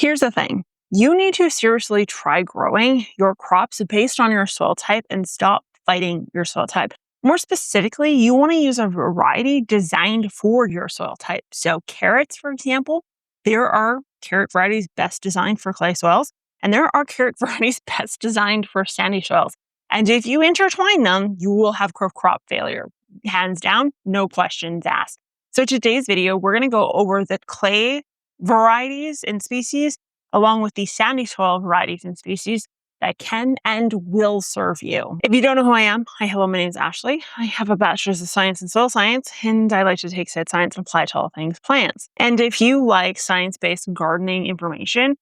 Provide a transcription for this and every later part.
Here's the thing. You need to seriously try growing your crops based on your soil type and stop fighting your soil type. More specifically, you want to use a variety designed for your soil type. So carrots, for example, there are carrot varieties best designed for clay soils, and there are carrot varieties best designed for sandy soils. And if you intertwine them, you will have crop failure. Hands down, no questions asked. So today's video, we're going to go over the clay varieties and species, along with the sandy soil varieties and species that can and will serve you. If you don't know who I am, hi, hello, my name is Ashley. I have a bachelor's of science in soil science, and I like to take said science and apply it to all things plants. And if you like science-based gardening information,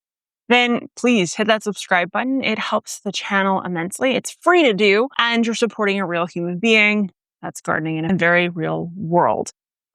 then please hit that subscribe button. It helps the channel immensely. It's free to do, and you're supporting a real human being that's gardening in a very real world.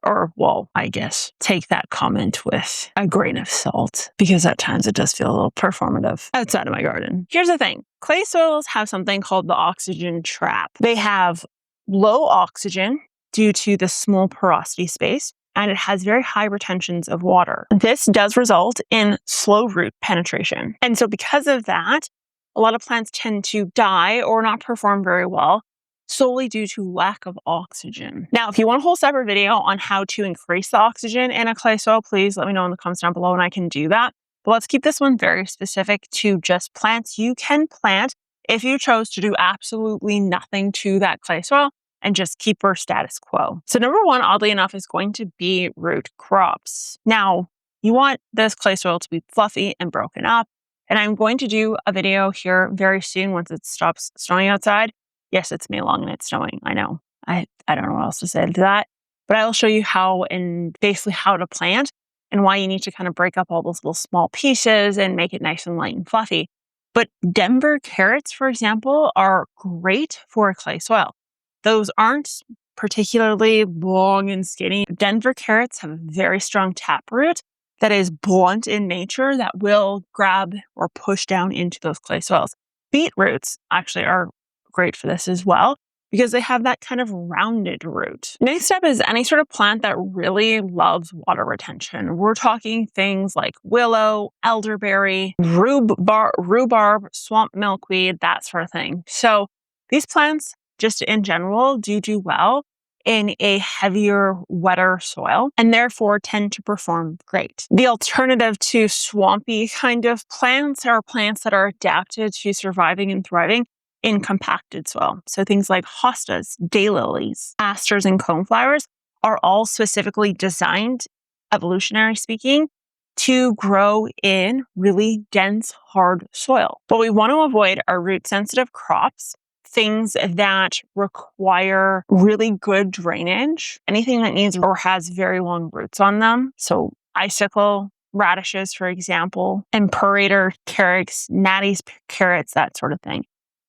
Or, well, I guess take that comment with a grain of salt, because at times it does feel a little performative outside of my garden. Here's the thing. Clay soils have something called the oxygen trap. They have low oxygen due to the small porosity space, and it has very high retentions of water. This does result in slow root penetration. And so because of that, a lot of plants tend to die or not perform very well, solely due to lack of oxygen. Now, if you want a whole separate video on how to increase the oxygen in a clay soil, please let me know in the comments down below and I can do that. But let's keep this one very specific to just plants you can plant if you chose to do absolutely nothing to that clay soil and just keep her status quo. So number one, oddly enough, is going to be root crops. Now, you want this clay soil to be fluffy and broken up. And I'm going to do a video here very soon once it stops snowing outside. Yes, it's May long and it's snowing. I know. I don't know what else to say to that. But I'll show you how and basically how to plant and why you need to kind of break up all those little small pieces and make it nice and light and fluffy. But Denver carrots, for example, are great for a clay soil. Those aren't particularly long and skinny. Denver carrots have a very strong taproot that is blunt in nature that will grab or push down into those clay soils. Beetroots actually are great for this as well because they have that kind of rounded root. Next up is any sort of plant that really loves water retention. We're talking things like willow, elderberry, rhubarb, swamp milkweed, that sort of thing. So these plants just in general do well in a heavier, wetter soil and therefore tend to perform great. The alternative to swampy kind of plants are plants that are adapted to surviving and thriving in compacted soil. So things like hostas, daylilies, asters, and coneflowers are all specifically designed, evolutionary speaking, to grow in really dense, hard soil. What we want to avoid are root-sensitive crops, things that require really good drainage, anything that needs or has very long roots on them. So icicle radishes, for example, imperator carrots, natty's carrots, that sort of thing.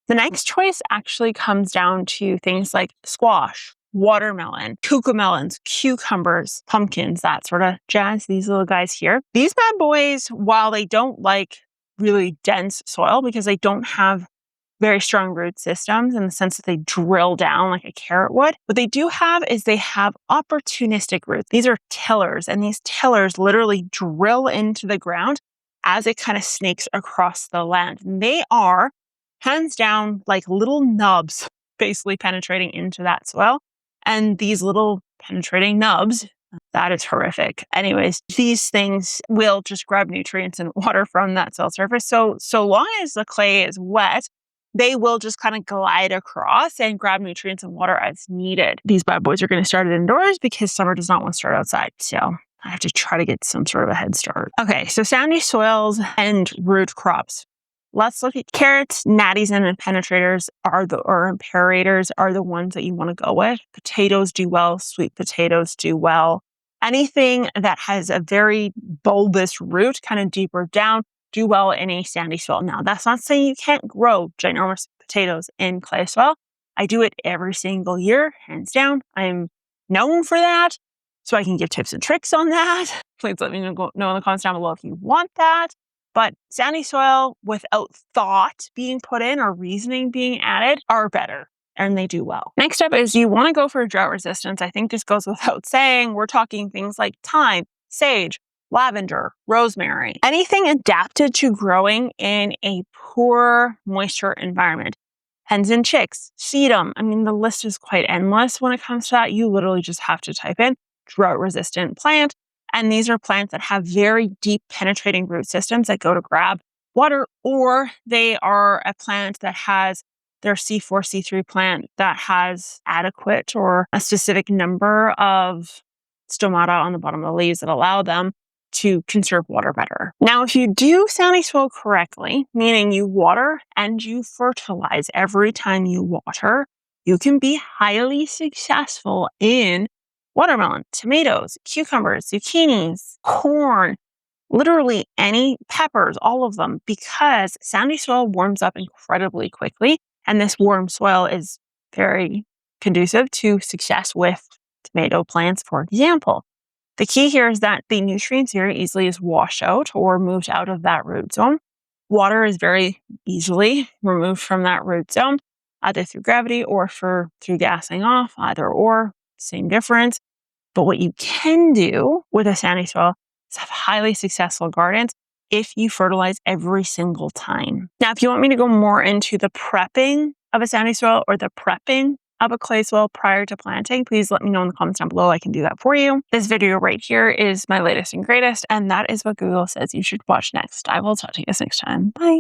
The next choice actually comes down to things like squash, watermelon, cucamelons, cucumbers, pumpkins, that sort of jazz, these little guys here. These bad boys, while they don't like really dense soil because they don't have very strong root systems in the sense that they drill down like a carrot would, what they do have is they have opportunistic roots. These are tillers, and these tillers literally drill into the ground as it kind of snakes across the land. And they are hands down like little nubs basically penetrating into that soil. And these little penetrating nubs, that is horrific. Anyways, these things will just grab nutrients and water from that soil surface. So long as the clay is wet, they will just kind of glide across and grab nutrients and water as needed. These bad boys are going to start it indoors because summer does not want to start outside. So I have to try to get some sort of a head start. Okay, so sandy soils and root crops. Let's look at carrots, natties, and penetrators or imperators are the ones that you want to go with. Potatoes do well. Sweet potatoes do well. Anything that has a very bulbous root, kind of deeper down, do well in a sandy soil. Now, that's not saying you can't grow ginormous potatoes in clay soil. I do it every single year, hands down. I'm known for that, so I can give tips and tricks on that. Please let me know in the comments down below if you want that. But sandy soil without thought being put in or reasoning being added are better, and they do well. Next up is you want to go for drought resistance. I think this goes without saying. We're talking things like thyme, sage, lavender, rosemary, anything adapted to growing in a poor moisture environment. Hens and chicks, sedum. I mean, the list is quite endless when it comes to that. You literally just have to type in drought-resistant plant. And these are plants that have very deep penetrating root systems that go to grab water, or they are a plant that has their C4, C3 plant that has adequate or a specific number of stomata on the bottom of the leaves that allow them to conserve water better. Now, if you do sandy soil correctly, meaning you water and you fertilize every time you water, you can be highly successful in watermelon, tomatoes, cucumbers, zucchinis, corn, literally any peppers, all of them, because sandy soil warms up incredibly quickly. And this warm soil is very conducive to success with tomato plants, for example. The key here is that the nutrients very easily is washed out or moved out of that root zone. Water is very easily removed from that root zone, either through gravity or through gassing off, either or, same difference. But what you can do with a sandy soil is have highly successful gardens if you fertilize every single time. Now, if you want me to go more into the prepping of a sandy soil or the prepping of a clay soil prior to planting, please let me know in the comments down below. I can do that for you. This video right here is my latest and greatest, and that is what Google says you should watch next. I will talk to you guys next time. Bye.